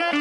Hi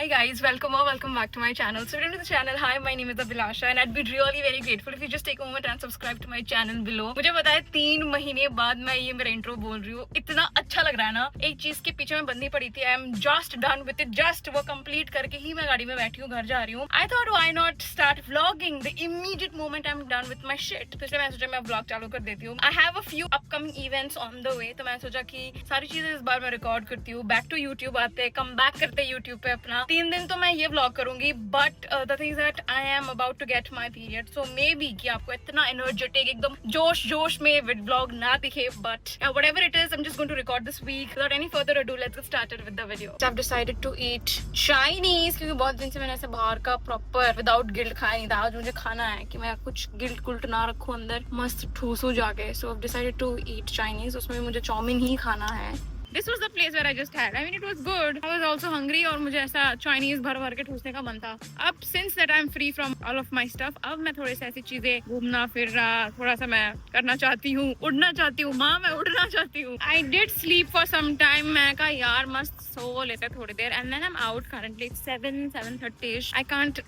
guys, welcome back to my channel. So welcome to the channel. Hi, my name is Abhilasha and I'd be really very grateful if you just take a moment and subscribe to my channel below. मुझे पता है 3 महीने बाद मैं ये मेरा intro बोल रही हूँ, इतना अच्छा लग रहा है ना। एक चीज के पीछे मैं बंदी पड़ी थी, आई am just done with it, just वो कंप्लीट करके ही मैं गाड़ी में बैठी हूँ, घर जा रही हूँ। I thought why not start vlogging the immediate moment I am done with my shit. तो इसलिए मैं सोचा मैं व्लॉग चालू कर देती हूँ। I have a few upcoming events on the way, तो मैं सोचा कि सारी चीजें इस बार मैं रिकॉर्ड करती हूँ। बैक टू यूट्यूब आते, कम बैक करते यूट्यूब पे अपना 3 दिन तो मैं ये व्लॉग करूंगी, but the thing is that I am about to get my period, so maybe कि आपको इतना एनर्जेटिक एकदम जोश में विद व्लॉग ना दिखे, but whatever it is I am just going to record this week. Without any further ado, let's get started with the video. I have decided to eat Chinese, क्योंकि बहुत दिन से मैंने ऐसे बाहर का प्रॉपर विदाउट गिल्ट खाया नहीं था। आज मुझे खाना है कि मैं कुछ गिल्ट गुल्ट ना रखूं अंदर, मस्त ठूसू जाके। So I have decided to eat Chinese, उसमें मुझे चाउमीन ही खाना है। This was the place where I just had. I mean, it was good. I was also hungry और मुझे ऐसा चाइनीज भर के ठूसने का मन था। अब since that I'm free from all of my stuff, अब मैं थोड़े से ऐसी चीजें घूमना फिरना थोड़ा सा मैं करना चाहती हूँ, उड़ना चाहती हूँ। माँ, मैं उड़ना चाहती हूँ। I did sleep for some time. मैं कहा यार मस्त सो लेते थोड़ी देर, and then I'm out currently. It's 7:30ish. I can't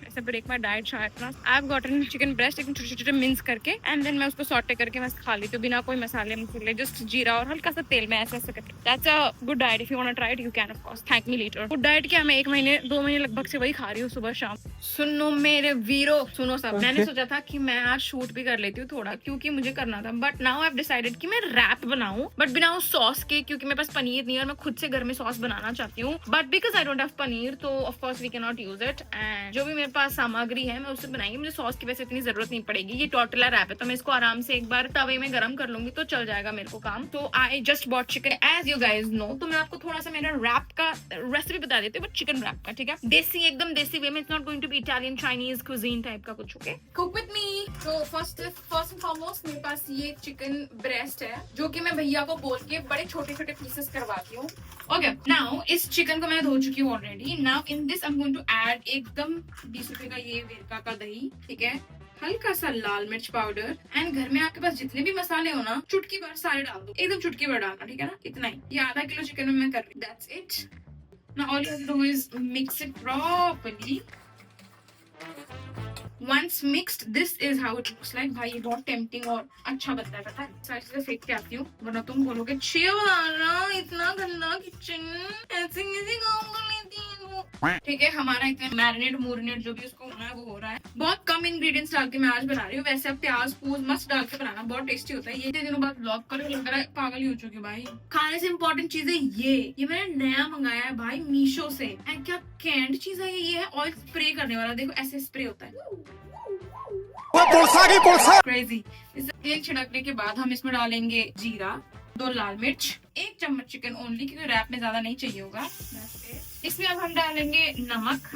ऐसे break my diet शायद ना। I've gotten chicken breast एकदम छोटे-छोटे मिन्स करके, and then मैं उसको सॉटे करके मस्त खा लेती हूँ बिना कोई मसाले मसाले, just जीरा और हल्का सा तेल में ऐसे करके। That's a good diet. If you want to try it, you can of course. Thank me later. Good diet क्या, मैं 1 महीने 2 महीने लगभग से वही खा रही हूँ सुबह शाम। सुनो मेरे वीरो, सुनो सब। मैंने सोचा था कि मैं आज शूट भी कर लेती हूँ थोड़ा, क्योंकि मुझे करना था, but now I have decided कि मैं रैप बनाऊं, बट बिना उस सॉस के, क्योंकि मेरे पास पनीर नहीं है और मैं खुद से घर में सॉस बनाना चाहती हूँ। But because I don't have paneer, तो of course we can not use it, and जो भी मेरे पास सामग्री है मैं उससे बनाएंगे। मुझे सॉस की वैसे इतनी जरूरत नहीं पड़ेगी। ये टोटला रैप है, तो मैं इसको आराम से एक बार तवे में गर्म कर लूंगी तो चल जाएगा मेरे को काम। तो I just bought chicken as you guys know. तो मैं आपको थोड़ा सा मेरा रैप का रेसिपी बता देती हूँ, बट चिकन रैप का, ठीक है, देसी, एकदम देसी वे में। It's not going to be Italian Chinese cuisine type का कुछ, ओके। Cook with me. तो फर्स्ट एंड फॉरमोस्ट मेरे पास ये चिकन ब्रेस्ट है, जो कि मैं भैया को बोल के बड़े छोटे छोटे पीसेस करवाती हूँ। ओके, नाउ इस चिकन को मैं धो चुकी हूँ already. Now in this I am going to add एकदम 20 रुपए का ये वेरका का दही, ठीक है, हल्का सा लाल मिर्च पाउडर, एंड घर में आपके पास जितने भी मसाले हो ना, चुटकी भर सारे डाल दो, एकदम चुटकी भर डालना, ठीक है ना, इतना ही। ये आधा किलो चिकन में मैं कर रही हूँ। That's it. Now all you have to do is mix it properly. Once mixed, this is how it looks like. भाई ये बहुत टेम्पटिंग और अच्छा बनता है, पता है। सारी चीजें फेंक के आती हूँ, वरना तुम बोलोगे छे बनाना, इतना गंदा किचन, ऐसे कैसे काम कर लेती है। ठीक है, हमारा इतना मैरिनेट जो भी उसको होना है वो हो रहा है। बहुत कम इंग्रेडिएंट्स डाल के मैं आज बना रही हूँ। वैसे अब प्याज पूज मस्त डाल के बनाना बहुत टेस्टी होता है। ये दिनों बाद व्लॉग करो, लग रहा है पागल ही हो चुकी हूँ भाई। खाने से इम्पोर्टेंट चीज है ये मैंने नया मंगाया है भाई मीशो से। एंड क्या कैंड चीज है ये है ऑयल स्प्रे करने वाला। देखो ऐसे स्प्रे होता है, क्रेजी। तेल छिड़कने के बाद हम इसमें डालेंगे जीरा, 2 लाल मिर्च, 1 चम्मच चिकन ओनली, क्योंकि रैप में ज्यादा नहीं चाहिए होगा। इसमें अब हम डालेंगे नमक,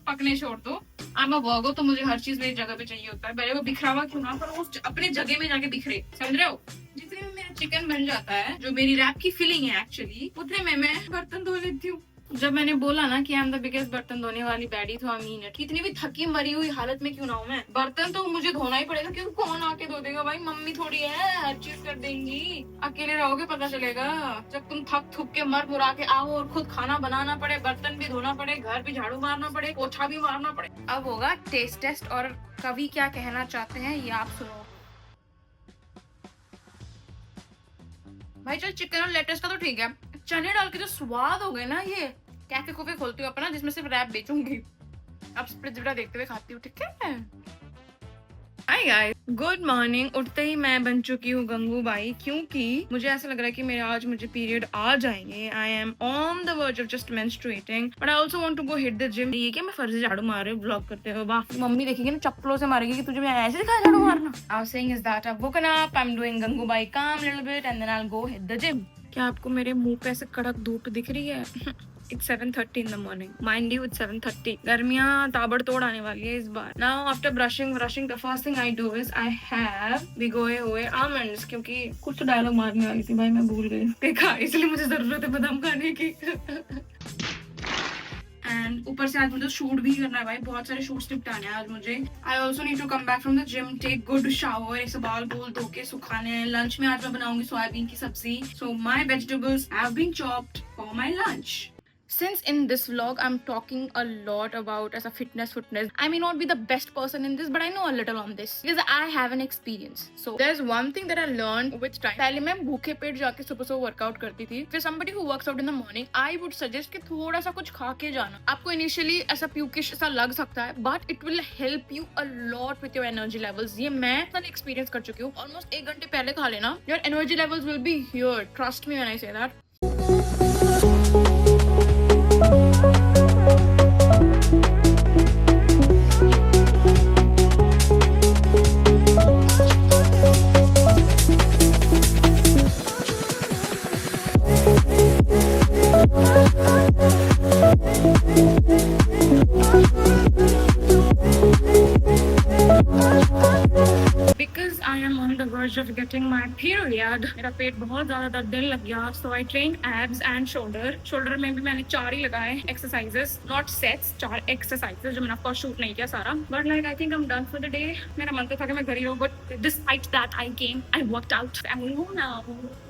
पकने छोड़ दो। I'm a virgo, तो मुझे हर चीज मेरी जगह पे चाहिए होता है, भले वो बिखरा हुआ क्यों ना, पर वो अपने जगह में जाके बिखरे, समझ रहे हो। जितने में मेरा चिकन बन जाता है, जो मेरी रैप की फीलिंग है एक्चुअली, उतने में मैं बर्तन धो लेती हूँ। जब मैंने बोला ना कि आई एम द बिगेस्ट बर्तन धोने वाली बैडी, तो आई मीन इट। कितनी भी थकी मरी हुई हालत में क्यों ना हूँ मैं, बर्तन तो मुझे धोना ही पड़ेगा, क्योंकि कौन आके धो देगा भाई। मम्मी थोड़ी है, हर चीज कर देंगी। अकेले रहोगे पता चलेगा, जब तुम थक थुक के मर मुरा के आओ और खुद खाना बनाना पड़े, बर्तन भी धोना पड़े, घर भी झाड़ू मारना पड़े, पोछा भी मारना पड़े। अब होगा टेस्ट, और कवि क्या कहना चाहते हैं ये आप सुनो। भाई चल, चिकन और लेटस का तो ठीक है, चने डाल के जो स्वाद हो गए ना, ये कैफे कूफे खोलती हूँ अपना, जिसमें सिर्फ रैप बेचूंगी। अब स्प्लिट देखते हुए खाती हूँ, ठीक है। Hi guys, good morning. उठते ही मैं बन चुकी हूँ गंगूबाई, क्योंकि मुझे ऐसा लग रहा है कि मेरे आज मुझे पीरियड आ जाएंगे। I am on the verge of just menstruating, but I also want to go hit the gym. ये क्या मैं फर्जी झाड़ू मार रही हूँ ब्लॉग करते हुए, वाह मम्मी देखेगी ना चप्पलों से मारेगी कि तुझे मैं ऐसे दिखाया झाड़ू मारना। I was saying is that I have woken up, I am doing Gangubai kaam little bit, and then I will go hit the gym. क्या आपको मेरे मुंह पे ऐसे कड़क धूप दिख रही है? It's 7:30 in the morning. Mind you, it's 7:30. गर्मियाँ ताबड़तोड़ आने वाली है इस बार. Now after brushing, the first thing I do is I have भिगोए हुए almonds, क्योंकि कुछ तो डायलॉग मारने वाली थी भाई, मैं भूल गई देखा, इसलिए मुझे जरूरत है बादाम खाने की. एंड ऊपर से आज मुझे शूट भी करना है भाई, बहुत सारे शूट्स निपटाने हैं आज मुझे। I also need to come back from the gym, take good shower, ऐसे बाल बोल धो के सुखाने हैं। लंच में आज मैं बनाऊंगी सोयाबीन की सब्जी, so my vegetables have been chopped for my lunch. Since in this vlog I'm talking a lot about as a fitness, I may not be the best person in this, but I know a little on this because I have an experience. So there's one thing that I learned with time. पहले मैं भूखे पेट जाके सुबह workout करती थी। फिर somebody who works out in the morning, I would suggest कि थोड़ा सा कुछ खा के जाना। आपको initially ऐसा प्यूकिश सा लग सकता है, but it will help you a lot with your energy levels. ये मैं एक्सपीरियंस कर चुकी हूँ। ऑलमोस्ट 1 घंटे पहले खा लेना, your energy levels will be here. Trust me when I say that. Because I am on the verge of getting my period, मेरा पेट बहुत ज्यादा दर्द देने लग गया, so I trained abs and shoulder में भी मैंने 4 ही लगाए exercises, not sets, 4 exercises जो मैंने आपको शूट नहीं किया सारा, but like I think I'm done for the day. मेरा मन तो था कि मैं घर ही रहूं, but despite that I came, I worked out, I'm home now.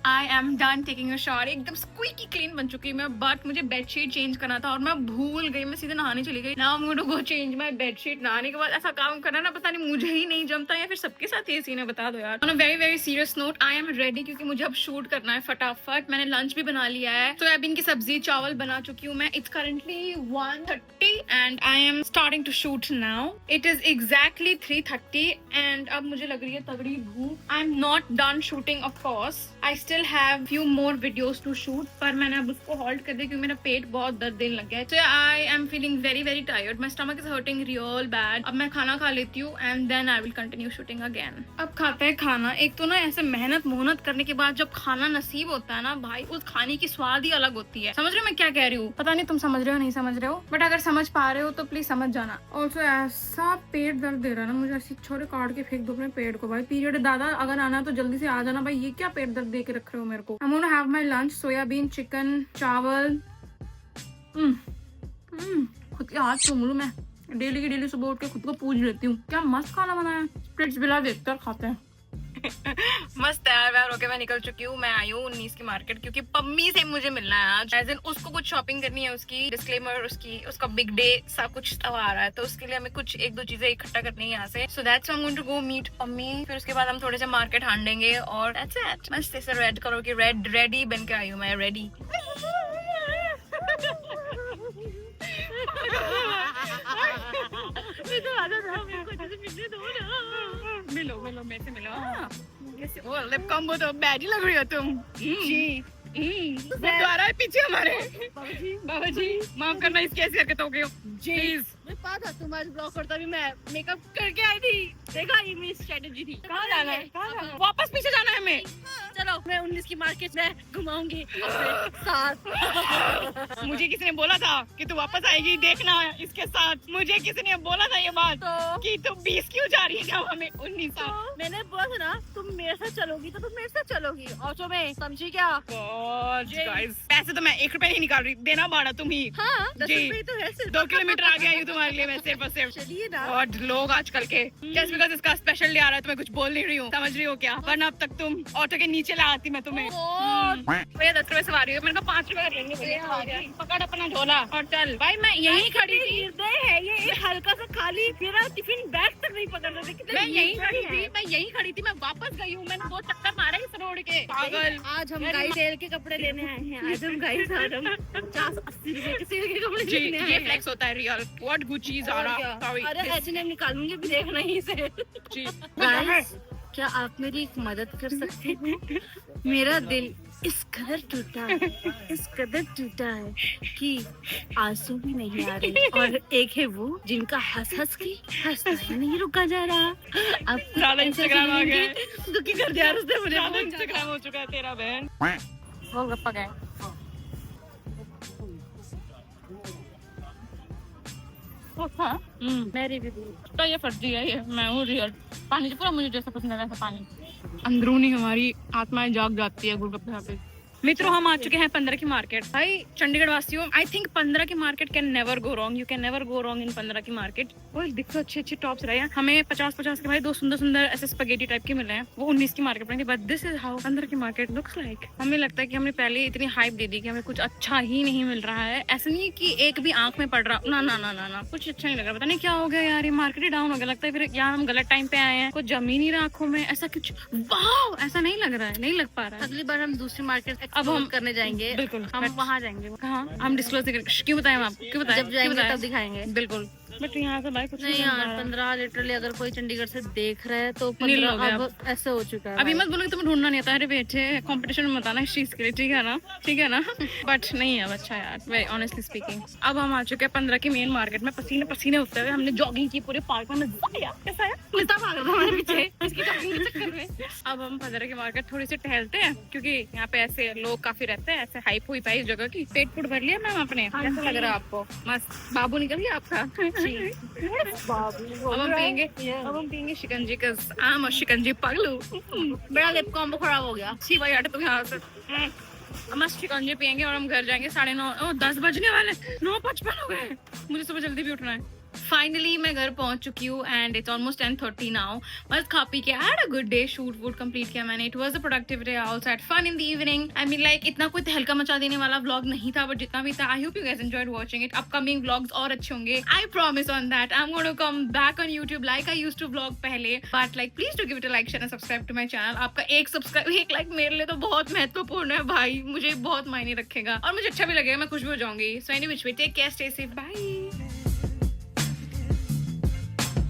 I am done taking a shower, एकदम squeaky clean बन चुकी मैं, but मुझे बेडशीट चेंज करना था और मैं भूल गई, मैं सीधे नहाने चली गई। Now I'm going to go change my bedsheet। नहाने के बाद ऐसा काम करना ना, पता नहीं मुझे ही नहीं जमता या फिर सबके साथ ये सीन है, बता दो यार। On a very very serious note, I am ready क्योंकि मुझे अब शूट करना है फटाफट। मैंने लंच भी बना लिया है, सोयाबीन की सब्जी चावल बना चुकी हूँ मैं। It's currently 1:30 and I am starting to shoot now. It is exactly 3:30 and अब मुझे लग रही है तगड़ी भूख। I'm not done shooting of course. I still have few more videos to shoot, पर मैंने अब उसको हॉल्ट कर दिया क्योंकि मेरा पेट बहुत दर्द देने लग गया है। So I am feeling very very tired. My stomach is hurting real bad. अब मैं खाना खा लेती हूँ and then I will continue shooting again. अब खाते हैं खाना। एक तो ना ऐसे मेहनत करने के बाद जब खाना नसीब होता है ना भाई, उस खाने की स्वाद ही अलग होती है। समझ रहे हो मैं क्या कह रही हूँ? पता नहीं तुम समझ रहे हो नहीं समझ रहे हो, बट अगर समझ पा रहे हो तो प्लीज समझ जाना। ऑल्सो ऐसा पेट दर्द दे रहा है ना मुझे, ऐसी छोरे काट के फेंक दो अपने पेट को भाई। पीरियड दादा अगर आना है तो जल्दी से आ जाना भाई, ये क्या पेट दर्द दे के रख रहे हो मेरे को। I'm gonna have my lunch, soybean chicken चावल। खुद के हाथ चूम लूं मैं, डेली की डेली सुबह उठ के खुद को पूछ लेती हूँ, क्या मस्त खाना बनाया। प्लेट्स बिला देखकर खाते हैं। मस्त तैयार व्यार होके मैं निकल चुकी हूँ। मैं आई हूँ 19 की मार्केट क्योंकि पम्मी से मुझे मिलना है आज, एज इन उसको कुछ शॉपिंग करनी है, उसकी डिस्क्लेमर, उसका बिग डे सब कुछ तब आ रहा है, तो उसके लिए हमें कुछ 1-2 चीजें इकट्ठा करनी है यहाँ से। So that's I am going to go meet Pammi. फिर उसके बाद हम थोड़े से मार्केट हांडेंगे और दैट्स इट। मस्त ऐसे रेड कलर की रेडी बन के आई हूँ मैं, रेडी। मिलो मेरे से मिलो। वो लिप कॉम्बो तो बैड ही लग रही हो तुम। जी गुरुद्वारा है पीछे हमारे। बाबा जी माफ करना इस कैसी हरकतों के प्लीज। मैं पता तुम्हारे ब्लॉग करता भी मैं मेकअप करके आई थी, देखा ये मेरी स्ट्रेटजी थी। कहाँ जाना है? वापस पीछे जाना है हमें। चलो मैं 19 की मार्केट में घुमाऊंगी अपने साथ। मुझे किसी ने बोला था कि तू वापस आएगी, देखना इसके साथ। मुझे किसी ने बोला था ये बात कि तू 20 क्यों जा रही है जब हमें 19 का। मैंने बोला था ना तुम मेरे साथ चलोगी तो तुम मेरे साथ चलोगी ऑटो में, समझी क्या? पैसे तो मैं 1 रुपए नहीं निकाल रही, देना भाड़ा तुम ही। हाँ 10 रुपए तो है सिर्फ। 2 किलोमीटर आगे आई हूँ तुम्हारे लिए मैं सिर्फ और सिर्फ। चलिए ना। और लोग आजकल के जस्ट बिकॉज इसका स्पेशल डे आ रहा है तो मैं कुछ बोल नहीं रही हूँ, समझ रही हो क्या? वरना अब तक तुम ऑटो के नीचे ला आती मैं तुम्हें। भैया 10 रुपए सवारी है, मैंने कहा 5 रुपए लेंगे भैया। पकड़ अपना झोला और चल भाई। मैं यहीं खड़ी थी, है ये एक हल्का सा खाली, मेरा टिफिन बैग तक नहीं पकड़ रहा था। मैं यहीं खड़ी थी, मैं वापस गई हूँ, मैंने 2 चक्कर मारे इस रोड के। पागल। आज हम गाइस सेल के कपड़े लेने आए हैं। आज हम गाइस 50-80 रुपए के सेल के कपड़े लेने आए हैं। ये फ्लेक्स होता है real. What Gucci Zara, sorry. अरे H&M निकालूंगी भी देखना ही से। जी गाइस क्या आप मेरी एक मदद कर सकते हैं? मेरा दिल इस कदर टूटा है कि आंसू भी नहीं आ रहे, और एक है वो जिनका हंस के हंसता ही नहीं रुका जा रहा। अब ज़्यादा इंस्टाग्राम आ गया, दुखी कर दिया उसने मुझे। ज़्यादा इंस्टाग्राम हो चुका है तेरा बहन। वो गप्पा गए। मेरी भी तो ये फर्जी है, ये मैं हूँ रियल। पानी पूरा मुझे जैसा पसंद है वैसा पानी। अंदरूनी हमारी आत्माएं जाग जाती है गोलगप्पे खा के। मित्रों हम आ चुके हैं 15 की मार्केट। भाई चंडीगढ़ वासियों, आई थिंक 15 की market can never go wrong, you can never go wrong in 15 की मार्केट। वो दिख तो अच्छे टॉप्स रहे हैं हमें 50-50 के भाई, दो सुंदर ऐसे स्पगेटी टाइप के मिले हैं, वो 19 की मार्केट में थी, बट दिस इज हाउ 15 की मार्केट लुक्स लाइक। हमें लगता है कि हमने पहले इतनी हाइप दे दी कि हमें कुछ अच्छा ही नहीं मिल रहा है। ऐसा नहीं कि एक भी आंख में पड़ रहा, ना ना ना ना ना, कुछ अच्छा नहीं लग रहा। पता नहीं क्या हो गया यार, ये मार्केट ही डाउन हो गया लगता है। फिर यार हम गलत टाइम पे आए हैं, कुछ जम ही नहीं रहा आंखों में, ऐसा कुछ वाओ ऐसा नहीं लग रहा है, नहीं लग पा रहा है। अगली बार हम दूसरी मार्केट अब हम करने जाएंगे, बिल्कुल हम वहाँ जाएंगे। कहाँ हम डिस्क्लोज नहीं करेंगे, क्यों बताएं हम आपको, क्यों बताएं, जब जाएंगे क्यों बताएं? तब दिखाएंगे। बिल्कुल, बट यहाँ तो भाई कुछ नहीं नहीं यार, मिल रहा। 15 लिटरली अगर कोई चंडीगढ़ से देख रहा है तो नील हो 15 गया अब ऐसे हो चुका है अभी भाई। मत बोलो कि तुम्हें ढूंढना नहीं आता। अरे बेटे कंपटीशन में मत आना इस चीज के लिए, ठीक है ना, ठीक है ना। बट नहीं है अच्छा यार, वेरी ऑनेस्टली स्पीकिंग। अब हम आ चुके हैं 15 की मेन मार्केट में, पसीने पसीने होते हुए हमने जॉगिंग की पूरे पार्क में। मजा आया, कैसा है, मजा भाग रहा था हमारे पीछे इसकी जॉगिंग के चक्कर में। अब हम 15 की मार्केट थोड़ी सी टहलते हैं, क्योंकि यहाँ पे ऐसे लोग काफी रहते हैं, ऐसे हाइप हुई पाई इस जगह की। पेट फूट भर लिया मैम आपने, कैसा लग रहा है आपको? मस्त बाबू निकल गया आपका। अब हम पियेंगे शिकंजी, cause I'm a शिकंजी पगलू। मेरा लिप कॉम्बो खराब हो गया। छी भाई हट तुम यहाँ से। हम मस्त शिकंजी पियेंगे और हम घर जाएंगे 9:30, 10 बजने वाले, 9:55 हो गए। मुझे सुबह जल्दी भी उठना है। फाइनली मैं घर पहुंच चुकी हूँ एंड इट्स ऑलमोस्ट 10:30 नाउ। बस खा पी के had a good day, shoot वूट कंप्लीट किया मैंने। It was a productive day, I also had fun in the evening. I mean like इतना कोई तहलका मचा देने वाला व्लॉग नहीं था, बट जितना भी था I hope you guys enjoyed watching it. Upcoming vlogs और अच्छे होंगे, I promise on that. I am gonna come back on YouTube like I used to vlog पहले, but like please do give it a like, share and subscribe to my channel. आपका एक subscribe, एक like मेरे लिए तो बहुत महत्वपूर्ण है भाई, मुझे बहुत मायने रखेगा और मुझे अच्छा भी लगेगा, मैं खुश भी हो जाऊंगी। So any which way, take care, stay safe, bye.